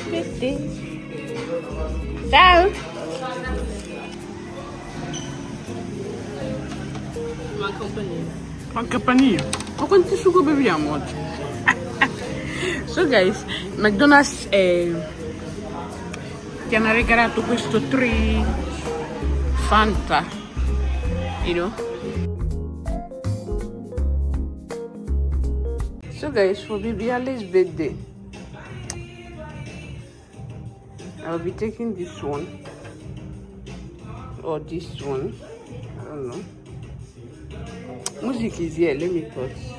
birthday. Ciao. Manca panino. Ma quanti sugo beviamo oggi? So guys, McDonald's ti hanno regalato questo 3 Fanta, you know. So guys, for baby Ali's birthday, I'll be taking this one or this one. I don't know. Music is here. Let me pause.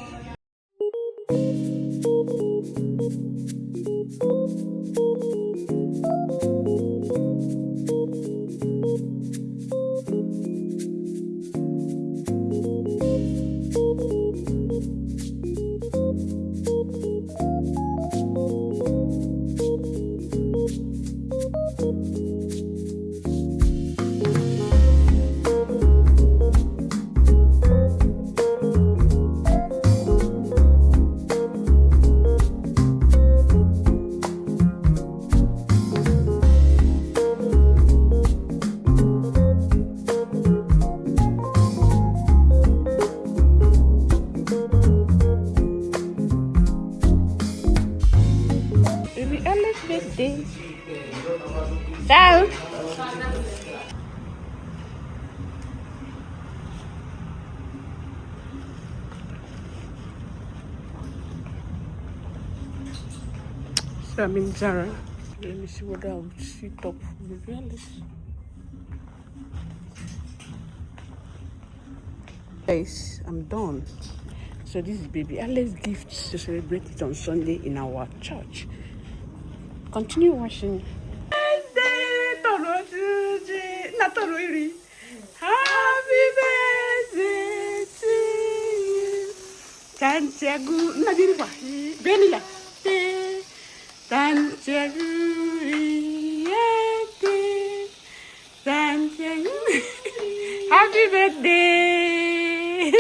Birthday. Ciao. So I'm in Zara. Let me see what I would see top for baby Alice. Guys, I'm done. So this is baby Alice's gifts to celebrate it on Sunday in our church. Continue watching. Happy birthday to you. Santiago, Benia. Santiago, Santiago. Happy birthday.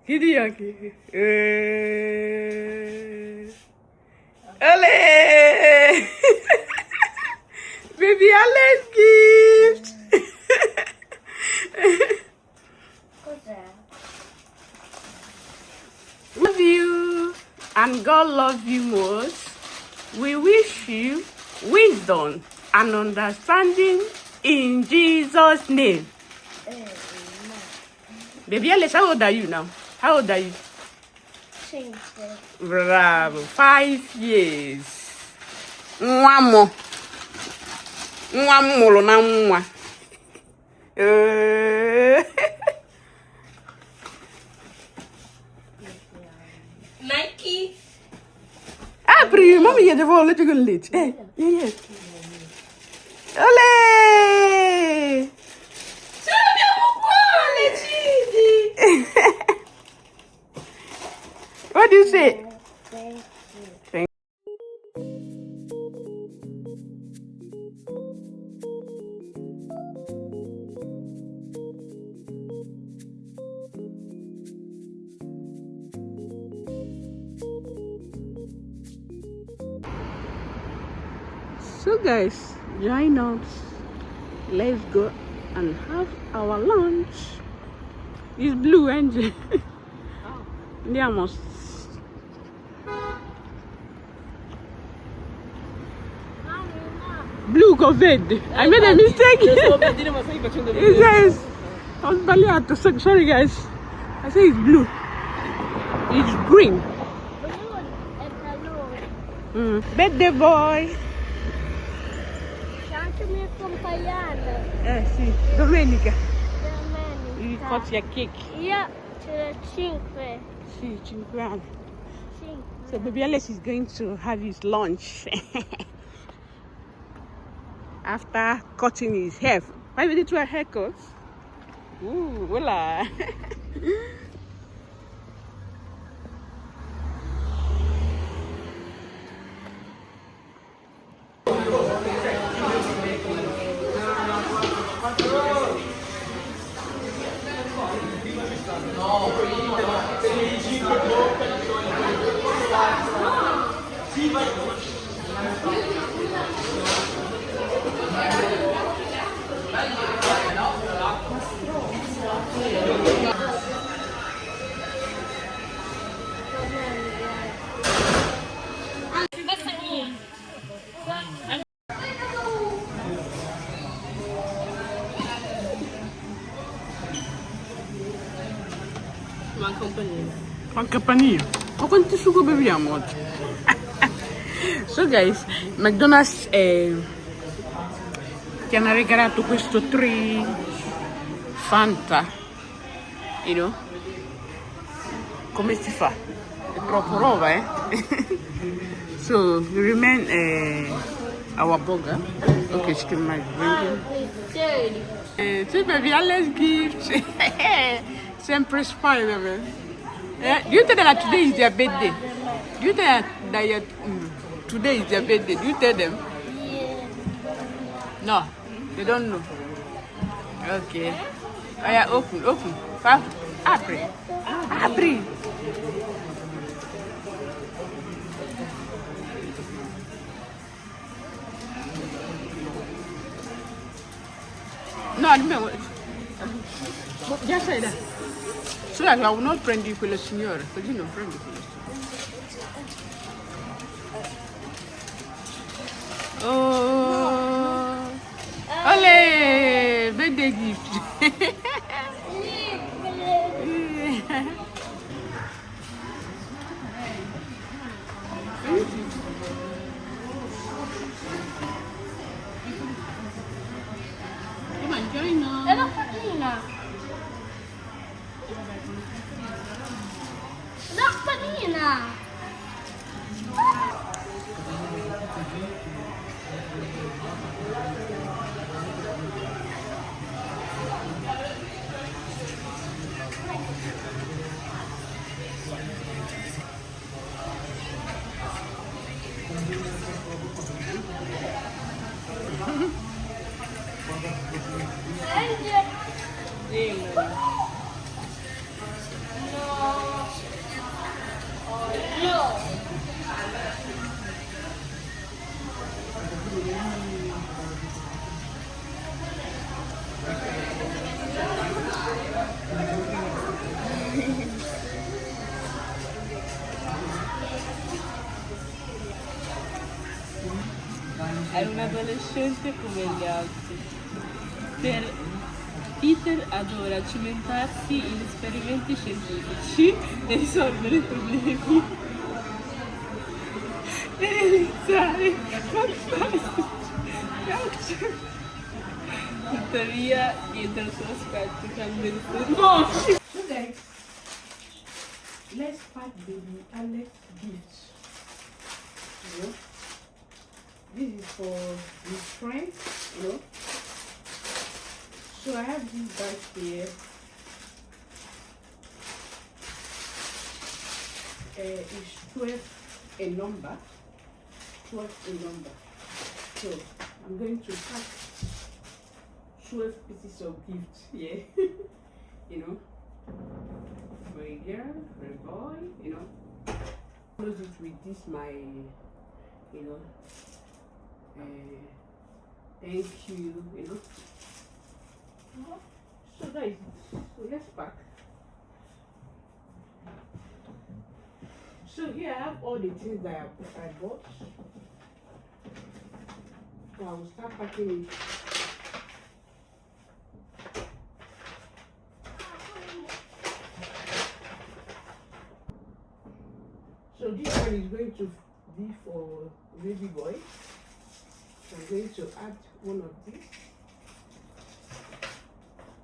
Hideaki. Ole! Baby Alice gift. Love you, and God loves you most. We wish you wisdom and understanding in Jesus' name. Baby Alice, how old are you now? How old are you? 6. Bravo, 5 years. Mwamo. Mwamolo na mwa. Nike. Apri, mommy, je devo let you late. Eh, yeah. Ole! What do you say? Thank So guys, join us. Let's go and have our lunch. It's blue, Angel. They almost. Blue COVID. I made a mistake. It says I was baliato. Sorry guys. I say it's blue. It's green. Birthday boy. Sì, domenica. You cut your cake. Yeah, to 5. Sì, 5 anni. So baby Alice is going to have his lunch after cutting his hair. Why did you do a haircut? Ooh, voila. Manca panino. Ma quanti sugo beviamo oggi? So guys, McDonald's ti hanno regalato questo 3 Fanta, you know? Come si fa? È troppo roba, eh? So, we remain our burger. Okay, she can make bring it. Baby, let's gift. Sempre Spider-Man. Do you tell them that today is their birthday? Do you tell them that today is their birthday? Do you tell them? Yeah. No, they don't know. Okay. Oh yeah, open. Apri. No, no. Just say that. So that I will not prendi quello signore, così non prendi quello signore. Oh, ole, birthday gift. Come on, join us. È la panina. La panina. È un adolescente come gli altri. Peter adora cimentarsi in esperimenti scientifici e risolvere problemi e realizzare fantastici. Tuttavia, dietro il suo aspetto cambia il suo. So guys, let's pack baby and let's gift. You know? This is for his friends, you know. So I have this bag here. It's 12 a number. 12 a number. So I'm going to pack 12 pieces of gifts here. You know. For a girl, for a boy, you know. Close it with this my, you know, thank you, you know. So guys, so let's pack. So here I have all the things that I bought. So I will start packing it. So this one is going to be for baby boy. So I'm going to add one of these.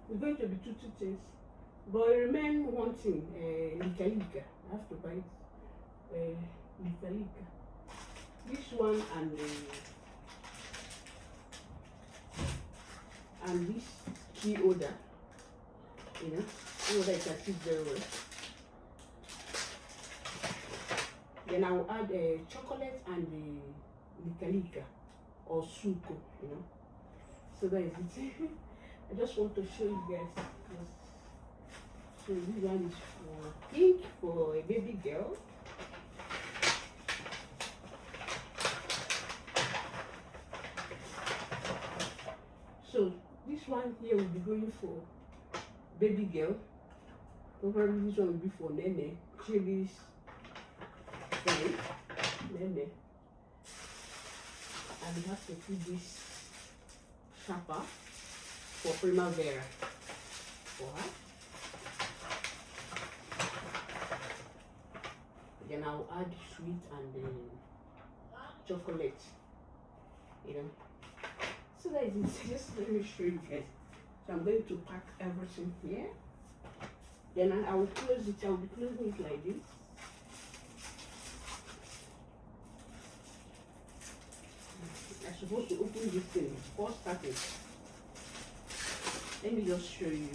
It's going to be two things. But remain one thing, Lika. I have to buy Lika. This one and this key holder. You know, key holder you can see very well. Then I will add chocolate and the Lika or suko, you know. So that is it. I just want to show you guys. So this one is for pink for a baby girl. So this one here will be going for baby girl. Probably this one will be for Nene. Chili's Nene. And we have to put this sharper for Primavera for her. I'll add sweet and chocolate, you know. So that is it. Just let me show you guys. So I'm going to pack everything here. Then I will close it. I will be closing it like this. I'm supposed to open this thing before starting. Let me just show you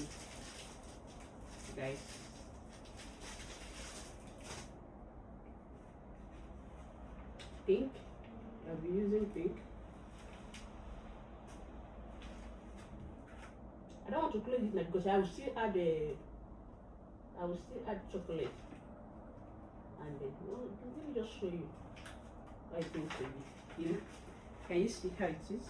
guys. Pink. I'll be using pink. I don't want to close it now because I will still add chocolate. And then let me just show you how it's going to be. You know? Can you see how it is?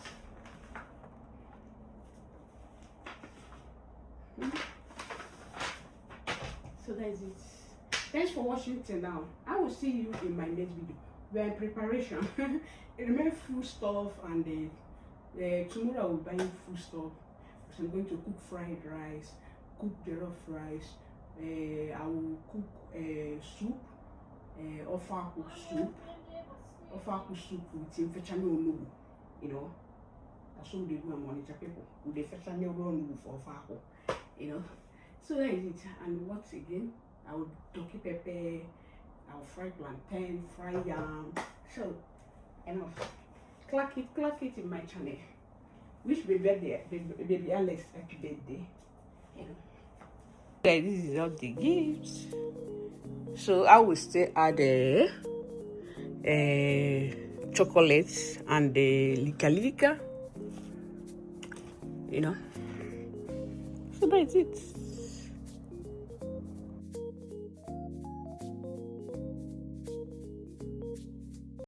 So that is it. Thanks for watching till now. I will see you in my next video. We are in preparation. It remains food stuff, and tomorrow I will buy food stuff. So I'm going to cook fried rice, cook jollof rice. I will cook soup, ofaku soup with infection onubu. You know, that's what they do and monitor people. With the infection onubu for ofaku. You know. So that is it. And what again? I will turkey pepper. I will fry plantain, fry yam. So, enough. Clack it in my channel. Wish baby Alex happy birthday. You know. Guys, this is all the gifts. So I will still add chocolates and the lika. You know. So that's it.